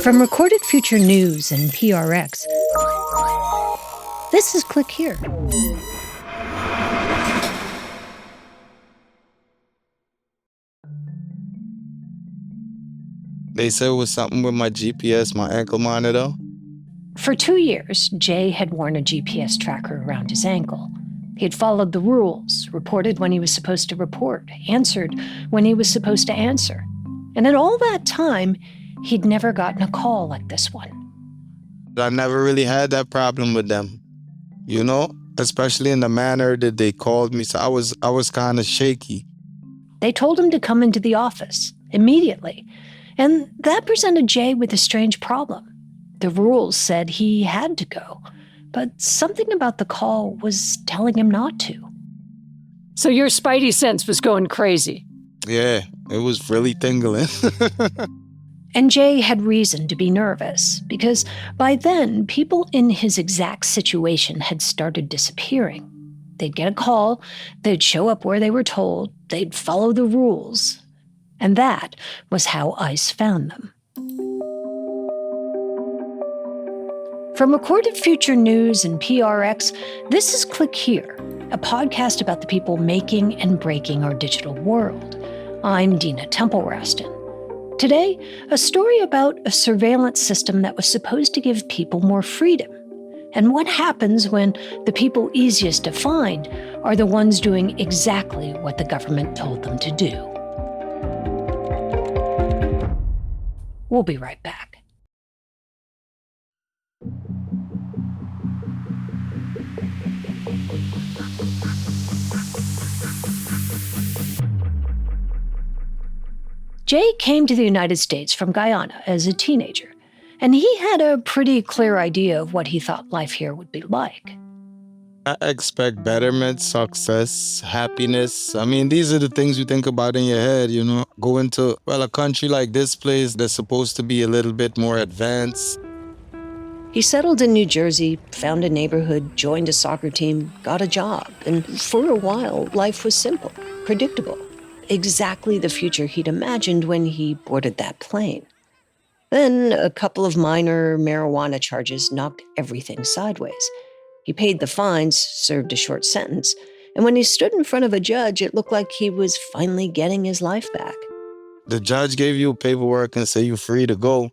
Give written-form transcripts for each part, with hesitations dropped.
From Recorded Future News and PRX, this is Click Here. They said it was something with my GPS, my ankle monitor. For 2 years, Jay had worn a GPS tracker around his ankle. He had followed the rules, reported when he was supposed to report, answered when he was supposed to answer. And in all that time, he'd never gotten a call like this one. I never really had that problem with them, especially in the manner that they called me. So I was kind of shaky. They told him to come into the office immediately, and that presented Jay with a strange problem. The rules said he had to go, but something about the call was telling him not to. So your spidey sense was going crazy. Yeah, it was really tingling. And Jay had reason to be nervous, because by then, people in his exact situation had started disappearing. They'd get a call, they'd show up where they were told, they'd follow the rules. And that was how ICE found them. From Recorded Future News and PRX, this is Click Here, a podcast about the people making and breaking our digital world. I'm Dina Temple-Raston. Today, a story about a surveillance system that was supposed to give people more freedom, and what happens when the people easiest to find are the ones doing exactly what the government told them to do. We'll be right back. Jay came to the United States from Guyana as a teenager, and he had a pretty clear idea of what he thought life here would be like. I expect betterment, success, happiness. I mean, these are the things you think about in your head, Going to, a country like this place that's supposed to be a little bit more advanced. He settled in New Jersey, found a neighborhood, joined a soccer team, got a job, and for a while, life was simple, predictable. Exactly the future he'd imagined when he boarded that plane. Then a couple of minor marijuana charges knocked everything sideways. He paid the fines, served a short sentence, and when he stood in front of a judge, it looked like he was finally getting his life back. The judge gave you paperwork and said you're free to go.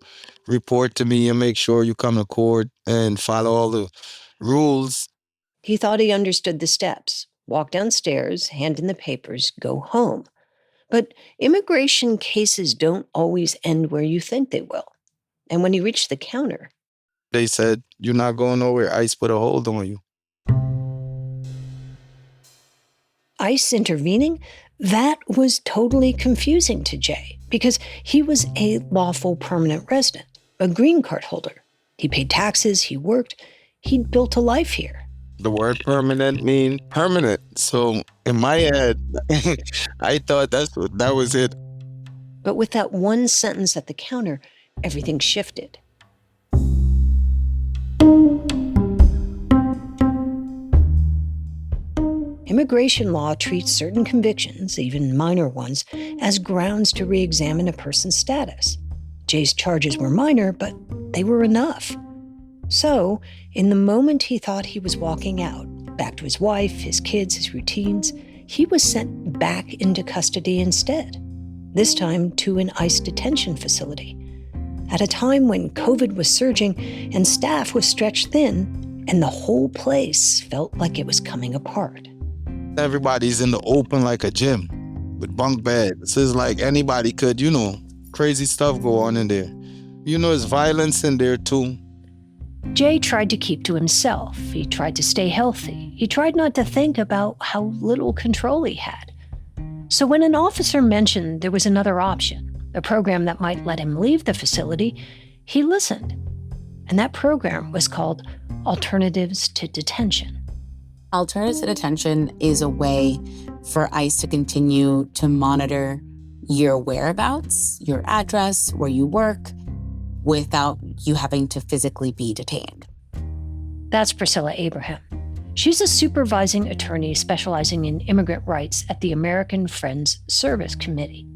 Report to me and make sure you come to court and follow all the rules. He thought he understood the steps. Walk downstairs, hand in the papers, go home. But immigration cases don't always end where you think they will. And when he reached the counter, they said, "You're not going nowhere. ICE put a hold on you." ICE intervening? That was totally confusing to Jay, because he was a lawful permanent resident, a green card holder. He paid taxes, he worked, he'd built a life here. The word permanent means permanent. So in my head, I thought that was it. But with that one sentence at the counter, everything shifted. Immigration law treats certain convictions, even minor ones, as grounds to re-examine a person's status. Jay's charges were minor, but they were enough. So, in the moment he thought he was walking out, back to his wife, his kids, his routines, he was sent back into custody instead, this time to an ICE detention facility, at a time when COVID was surging and staff was stretched thin, and the whole place felt like it was coming apart. Everybody's in the open like a gym with bunk beds. It's like anybody could, crazy stuff go on in there. There's violence in there too. Jay tried to keep to himself. He tried to stay healthy. He tried not to think about how little control he had. So when an officer mentioned there was another option, a program that might let him leave the facility, he listened. And that program was called Alternatives to Detention. Alternatives to Detention is a way for ICE to continue to monitor your whereabouts, your address, where you work, without you having to physically be detained. That's Priscilla Abraham. She's a supervising attorney specializing in immigrant rights at the American Friends Service Committee.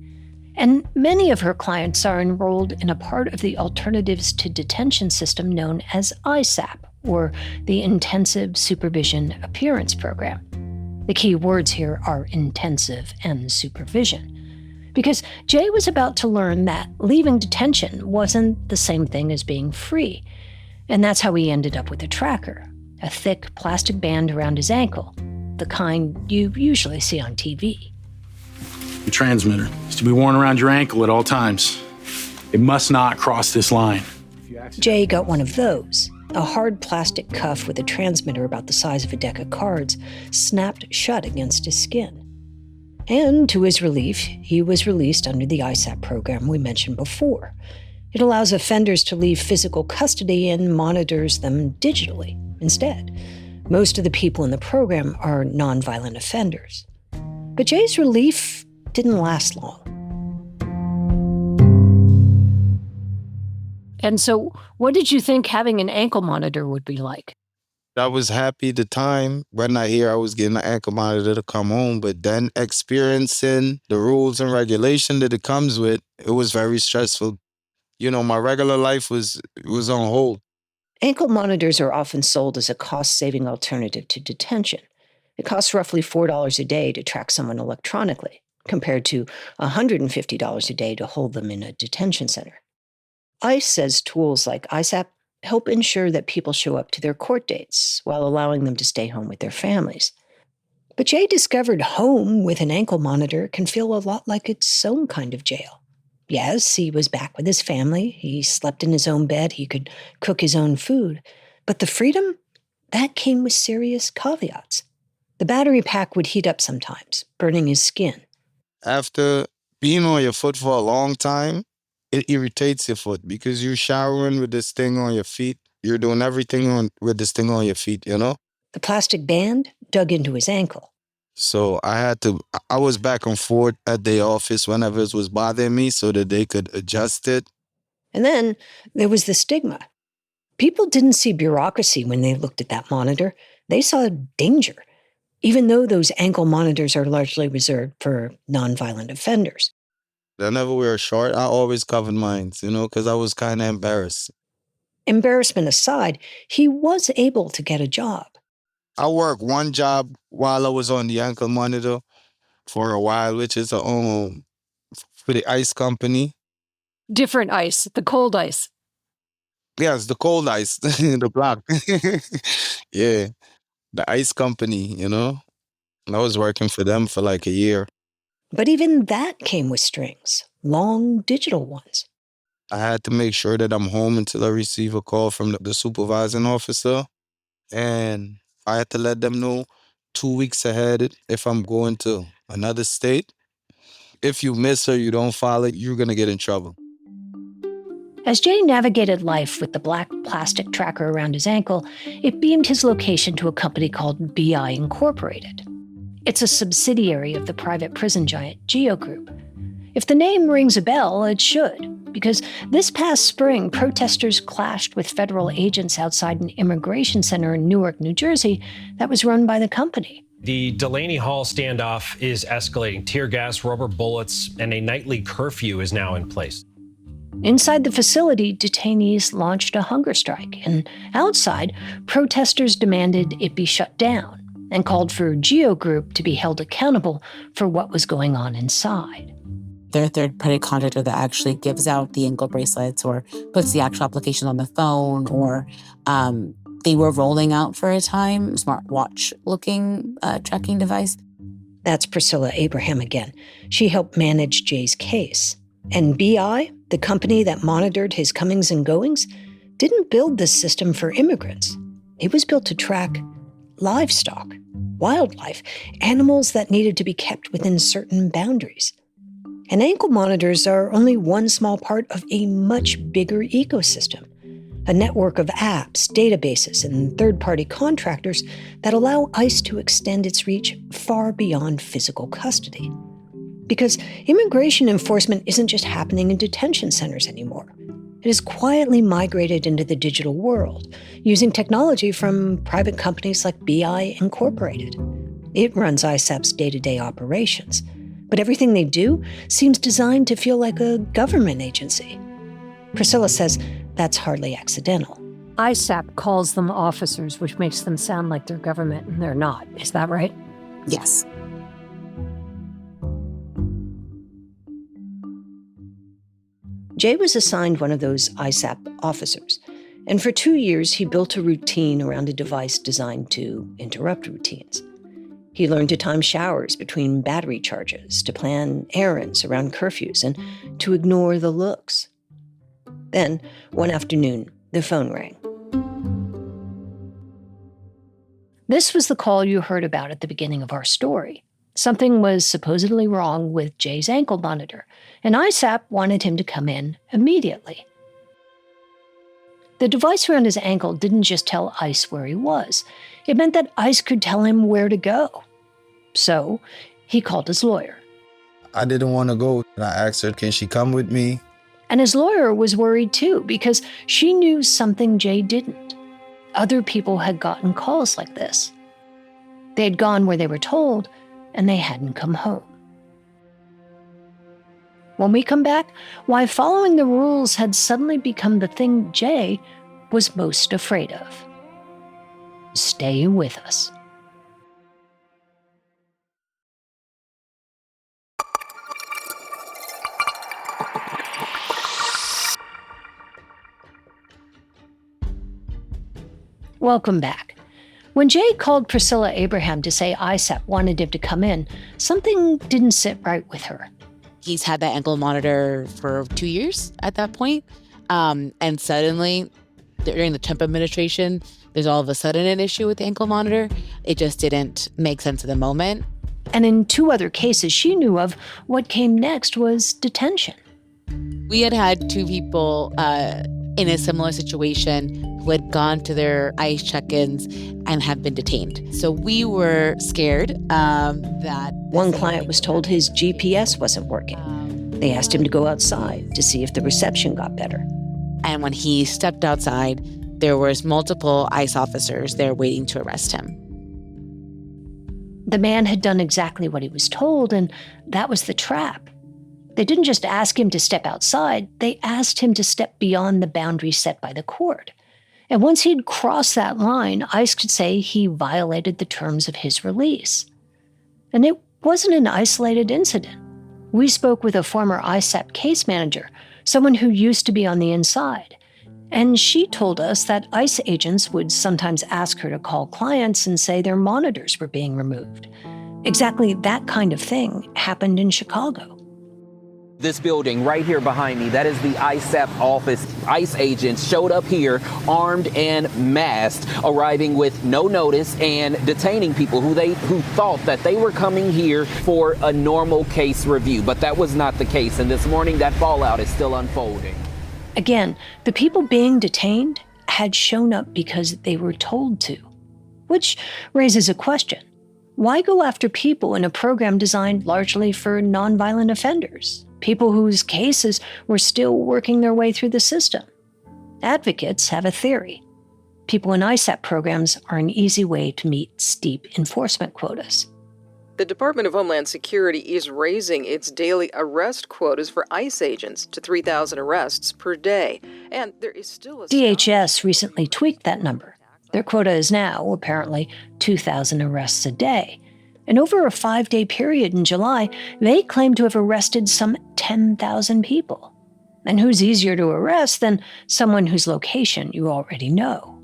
And many of her clients are enrolled in a part of the Alternatives to Detention system known as ISAP, or the Intensive Supervision Appearance Program. The key words here are intensive and supervision. Because Jay was about to learn that leaving detention wasn't the same thing as being free. And that's how he ended up with a tracker, a thick plastic band around his ankle, the kind you usually see on TV. The transmitter is to be worn around your ankle at all times. It must not cross this line. Jay got one of those, a hard plastic cuff with a transmitter about the size of a deck of cards, snapped shut against his skin. And to his relief, he was released under the ISAP program we mentioned before. It allows offenders to leave physical custody and monitors them digitally instead. Most of the people in the program are nonviolent offenders. But Jay's relief didn't last long. And so, what did you think having an ankle monitor would be like? I was happy at the time when I hear I was getting an ankle monitor to come home, but then experiencing the rules and regulation that it comes with, it was very stressful. My regular life was on hold. Ankle monitors are often sold as a cost-saving alternative to detention. It costs roughly $4 a day to track someone electronically, compared to $150 a day to hold them in a detention center. ICE says tools like ISAP help ensure that people show up to their court dates while allowing them to stay home with their families. But Jay discovered home with an ankle monitor can feel a lot like its own kind of jail. Yes, he was back with his family. He slept in his own bed. He could cook his own food. But the freedom, that came with serious caveats. The battery pack would heat up sometimes, burning his skin. After being on your foot for a long time, it irritates your foot because you're showering with this thing on your feet. You're doing everything with this thing on your feet, The plastic band dug into his ankle. So I was back and forth at the office whenever it was bothering me so that they could adjust it. And then there was the stigma. People didn't see bureaucracy when they looked at that monitor. They saw danger, even though those ankle monitors are largely reserved for nonviolent offenders. I never wear a short. I always covered mine, because I was kind of embarrassed. Embarrassment aside, he was able to get a job. I worked one job while I was on the ankle monitor for a while, which is for the ice company. Different ice, the cold ice. Yes, the cold ice, the black. Yeah, the ice company, And I was working for them for like a year. But even that came with strings, long digital ones. I had to make sure that I'm home until I receive a call from the supervising officer. And I had to let them know 2 weeks ahead if I'm going to another state. If you miss or you don't file it, you're going to get in trouble. As Jay navigated life with the black plastic tracker around his ankle, it beamed his location to a company called BI Incorporated. It's a subsidiary of the private prison giant Geo Group. If the name rings a bell, it should, because this past spring, protesters clashed with federal agents outside an immigration center in Newark, New Jersey, that was run by the company. The Delaney Hall standoff is escalating. Tear gas, rubber bullets, and a nightly curfew is now in place. Inside the facility, detainees launched a hunger strike, and outside, protesters demanded it be shut down and called for Geo Group to be held accountable for what was going on inside. They're a third-party contractor that actually gives out the ankle bracelets or puts the actual application on the phone, or they were rolling out for a time smartwatch-looking tracking device. That's Priscilla Abraham again. She helped manage Jay's case. And BI, the company that monitored his comings and goings, didn't build this system for immigrants. It was built to track livestock, wildlife, animals that needed to be kept within certain boundaries. And ankle monitors are only one small part of a much bigger ecosystem, a network of apps, databases, and third-party contractors that allow ICE to extend its reach far beyond physical custody. Because immigration enforcement isn't just happening in detention centers anymore. It has quietly migrated into the digital world, using technology from private companies like BI Incorporated. It runs ISAP's day-to-day operations. But everything they do seems designed to feel like a government agency. Priscilla says that's hardly accidental. ISAP calls them officers, which makes them sound like they're government, and they're not. Is that right? Yes. Jay was assigned one of those ISAP officers, and for 2 years he built a routine around a device designed to interrupt routines. He learned to time showers between battery charges, to plan errands around curfews, and to ignore the looks. Then, one afternoon, the phone rang. This was the call you heard about at the beginning of our story. Something was supposedly wrong with Jay's ankle monitor, and ISAP wanted him to come in immediately. The device around his ankle didn't just tell ICE where he was. It meant that ICE could tell him where to go. So, he called his lawyer. I didn't want to go. And I asked her, can she come with me? And his lawyer was worried too, because she knew something Jay didn't. Other people had gotten calls like this. They had gone where they were told, and they hadn't come home. When we come back, why following the rules had suddenly become the thing Jay was most afraid of. Stay with us. Welcome back. When Jay called Priscilla Abraham to say ISAP wanted him to come in, something didn't sit right with her. He's had that ankle monitor for 2 years at that point. And suddenly, during the Trump administration, there's all of a sudden an issue with the ankle monitor. It just didn't make sense at the moment. And in 2 other cases she knew of, what came next was detention. We had 2 people in a similar situation who had gone to their ICE check-ins and have been detained. So we were scared that... One client was told his GPS wasn't working. They asked him to go outside to see if the reception got better. And when he stepped outside, there was multiple ICE officers there waiting to arrest him. The man had done exactly what he was told, and that was the trap. They didn't just ask him to step outside, they asked him to step beyond the boundary set by the court. And once he'd crossed that line, ICE could say he violated the terms of his release. And it wasn't an isolated incident. We spoke with a former ISAP case manager, someone who used to be on the inside. And she told us that ICE agents would sometimes ask her to call clients and say their monitors were being removed. Exactly that kind of thing happened in Chicago. This building right here behind me, that is the ISAP office. ICE agents showed up here armed and masked, arriving with no notice and detaining people who thought that they were coming here for a normal case review. But that was not the case. And this morning, that fallout is still unfolding. Again, the people being detained had shown up because they were told to, which raises a question. Why go after people in a program designed largely for nonviolent offenders? People whose cases were still working their way through the system. Advocates have a theory. People in ISAP programs are an easy way to meet steep enforcement quotas. The Department of Homeland Security is raising its daily arrest quotas for ICE agents to 3,000 arrests per day. And there is still a... DHS recently tweaked that number. Their quota is now, apparently, 2,000 arrests a day. And over a 5-day period in July, they claim to have arrested some 10,000 people. And who's easier to arrest than someone whose location you already know?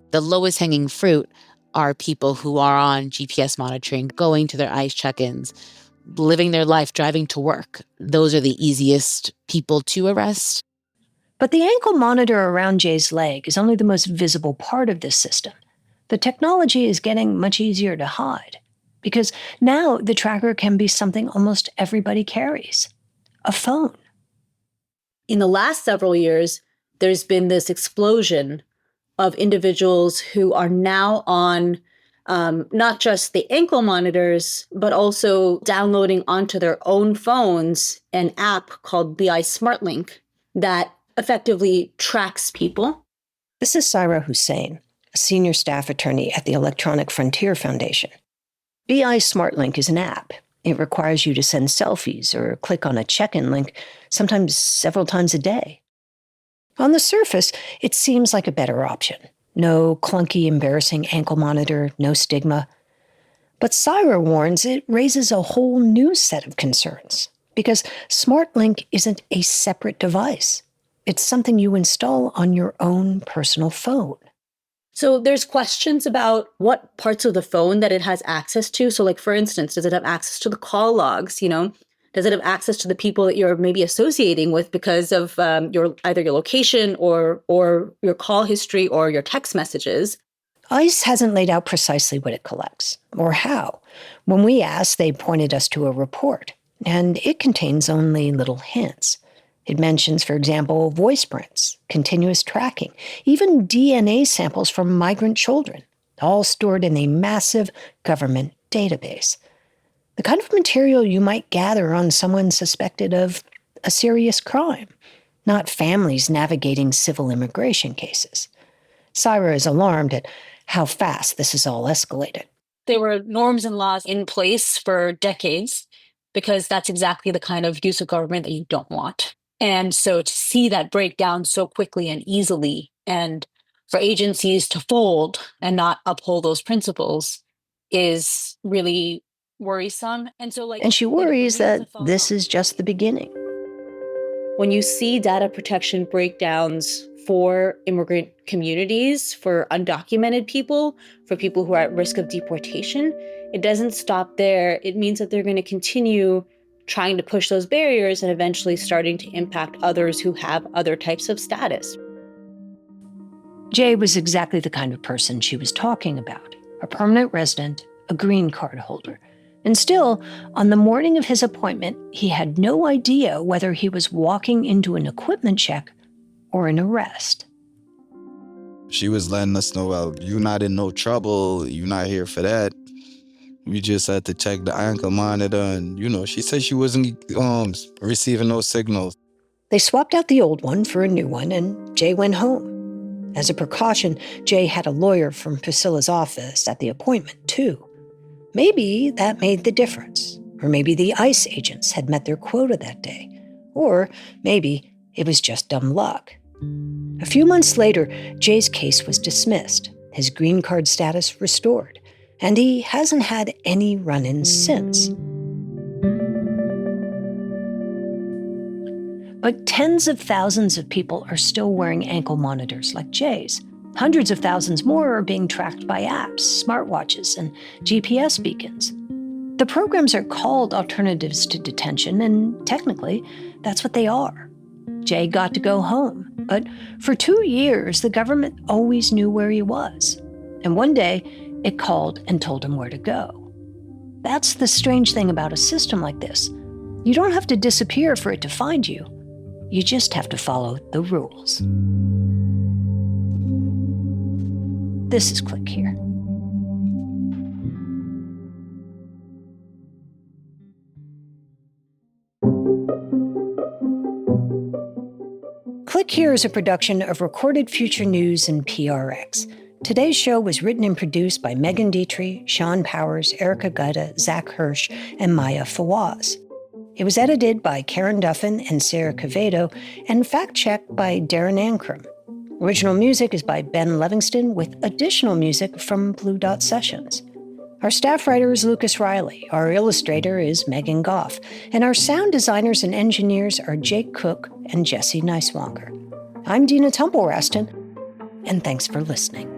The lowest hanging fruit are people who are on GPS monitoring, going to their ICE check-ins, living their life, driving to work. Those are the easiest people to arrest. But the ankle monitor around Jay's leg is only the most visible part of this system. The technology is getting much easier to hide. Because now the tracker can be something almost everybody carries, a phone. In the last several years, there's been this explosion of individuals who are now on not just the ankle monitors, but also downloading onto their own phones an app called BI SmartLink that effectively tracks people. This is Saira Hussain, a senior staff attorney at the Electronic Frontier Foundation. BI SmartLink is an app. It requires you to send selfies or click on a check-in link, sometimes several times a day. On the surface, it seems like a better option. No clunky, embarrassing ankle monitor, no stigma. But Syra warns it raises a whole new set of concerns, because SmartLink isn't a separate device. It's something you install on your own personal phone. So there's questions about what parts of the phone that it has access to. So like, for instance, does it have access to the call logs, Does it have access to the people that you're maybe associating with because of either your location or your call history or your text messages? ICE hasn't laid out precisely what it collects or how. When we asked, they pointed us to a report, and it contains only little hints. It mentions, for example, voice prints, continuous tracking, even DNA samples from migrant children, all stored in a massive government database. The kind of material you might gather on someone suspected of a serious crime, not families navigating civil immigration cases. Syra is alarmed at how fast this is all escalated. There were norms and laws in place for decades because that's exactly the kind of use of government that you don't want. And so to see that break down so quickly and easily, and for agencies to fold and not uphold those principles is really worrisome. And she worries that this is just the beginning. When you see data protection breakdowns for immigrant communities, for undocumented people, for people who are at risk of deportation, it doesn't stop there. It means that they're going to continue trying to push those barriers and eventually starting to impact others who have other types of status. Jay was exactly the kind of person she was talking about, a permanent resident, a green card holder. And still, on the morning of his appointment, he had no idea whether he was walking into an equipment check or an arrest. She was letting us know, well, you're not in no trouble. You're not here for that. We just had to check the ankle monitor. And, she said she wasn't receiving no signals. They swapped out the old one for a new one, and Jay went home. As a precaution, Jay had a lawyer from Priscilla's office at the appointment, too. Maybe that made the difference. Or maybe the ICE agents had met their quota that day. Or maybe it was just dumb luck. A few months later, Jay's case was dismissed, his green card status restored, and he hasn't had any run-ins since. But tens of thousands of people are still wearing ankle monitors like Jay's. Hundreds of thousands more are being tracked by apps, smartwatches, and GPS beacons. The programs are called alternatives to detention, and technically, that's what they are. Jay got to go home, but for 2 years, the government always knew where he was. And one day, it called and told him where to go. That's the strange thing about a system like this. You don't have to disappear for it to find you. You just have to follow the rules. This is Click Here. Click Here is a production of Recorded Future News and PRX. Today's show was written and produced by Megan Dietrich, Sean Powers, Erica Gutta, Zach Hirsch, and Maya Fawaz. It was edited by Karen Duffin and Sarah Cavedo, and fact-checked by Darren Ankrum. Original music is by Ben Livingston, with additional music from Blue Dot Sessions. Our staff writer is Lucas Riley, our illustrator is Megan Goff, and our sound designers and engineers are Jake Cook and Jesse Neiswanger. I'm Dina Temple-Raston, and thanks for listening.